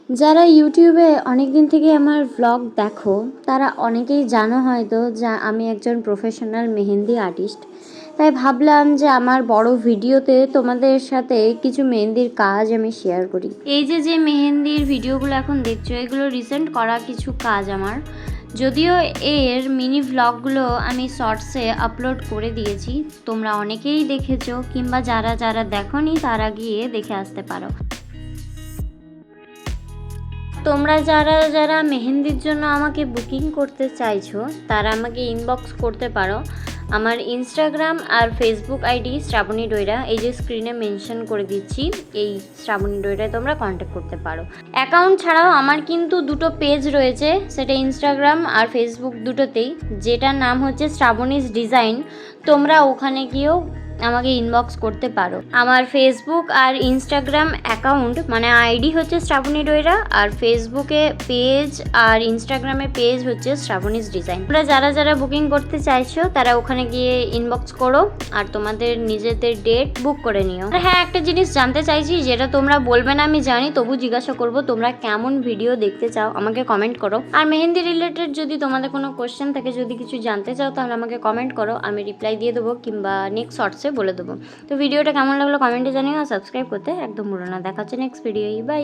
যারা ইউটিউবে অনেক দিন থেকে আমার ভ্লগ দেখো তারা অনেকেই জানো হয়তো যে আমি একজন প্রফেশনাল মেহেন্দি আর্টিস্ট। তাই ভাবলাম যে আমার বড় ভিডিওতে তোমাদের সাথে কিছু মেহেন্দির কাজ আমি শেয়ার করি। এই যে মেহেন্দির ভিডিওগুলো এখন দেখছো, এগুলো রিসেন্ট করা কিছু কাজ আমার। যদিও এর মিনি ভ্লগগুলো আমি শর্টসে আপলোড করে দিয়েছি, তোমরা অনেকেই দেখেছো, কিংবা যারা যারা দেখোনি তারা গিয়ে দেখে আসতে পারো। তোমরা যারা যারা মেহেন্দির জন্য আমাকে বুকিং করতে চাইছো তারা আমাকে ইনবক্স করতে পারো। আমার ইনস্টাগ্রাম আর ফেসবুক আইডি শ্রাবণী ডয়রা, এই যে স্ক্রিনে মেনশন করে দিচ্ছি, এই শ্রাবণী ডয়রায় তোমরা কন্ট্যাক্ট করতে পারো। অ্যাকাউন্ট ছাড়াও আমার কিন্তু দুটো পেজ রয়েছে, সেটা ইনস্টাগ্রাম আর ফেসবুক দুটোতেই, যেটার নাম হচ্ছে শ্রাবণীজ ডিজাইন। তোমরা ওখানে গিয়েও আমাকে ইনবক্স করতে পারো। আমার ফেসবুক আর ইনস্টাগ্রাম অ্যাকাউন্ট মানে আইডি হচ্ছে শ্রাবণী ডয়রা, আর ফেসবুকে পেজ আর ইনস্টাগ্রামে পেজ হচ্ছে শ্রাবণীজ ডিজাইন। তোমরা যারা যারা বুকিং করতে চাইছো তারা ওখানে গিয়ে ইনবক্স করো আর তোমাদের নিজেদের ডেট বুক করে নিও। আর হ্যাঁ, একটা জিনিস জানতে চাইছি যেটা তোমরা বলবে না আমি জানি, তবু জিজ্ঞাসা করবো, তোমরা কেমন ভিডিও দেখতে চাও আমাকে কমেন্ট করো। আর মেহেন্দি রিলেটেড যদি তোমাদের কোনো কোয়েশ্চেন থাকে, যদি কিছু জানতে চাও, তাহলে আমাকে কমেন্ট করো, আমি রিপ্লাই দিয়ে দেবো, কিংবা নেক্সট শর্টসে বলে দেবো। তো ভিডিওটা কেমন লাগলো কমেন্টে জানিও, আর সাবস্ক্রাইব করতে একদম ভুলো না। দেখা হচ্ছে নেক্সট ভিডিও। বাই।